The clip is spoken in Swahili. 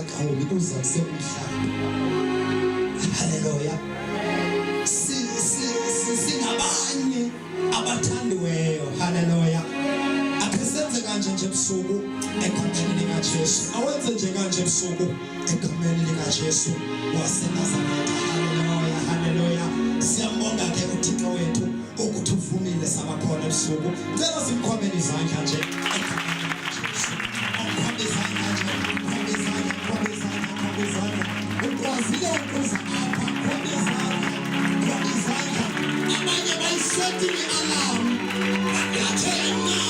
ungaqhawuli uza kusekumhlaba. Haleluya. Singabanye abathandiweyo. Haleluya. Akusenze kanje nje ebusuku ekhonjeni likaJesu. Awenze nje kanje ebusuku ekhomeni likaJesu waseNazaretha. Haleluya. Haleluya. Siyambonga ke uThixo wethu ukuthi uvumile sabakhona ebusuku. Cela simkhomeni izandla nje ekhomeni likaJesu. Ukhombe izandla nje, ukhombe izandla, ukhombe izandla, ukhombe izandla. Ukwazile ukuza apha, ukhombe izandla, ukhombe izandla. Abanye bayisetile alarm. Yathena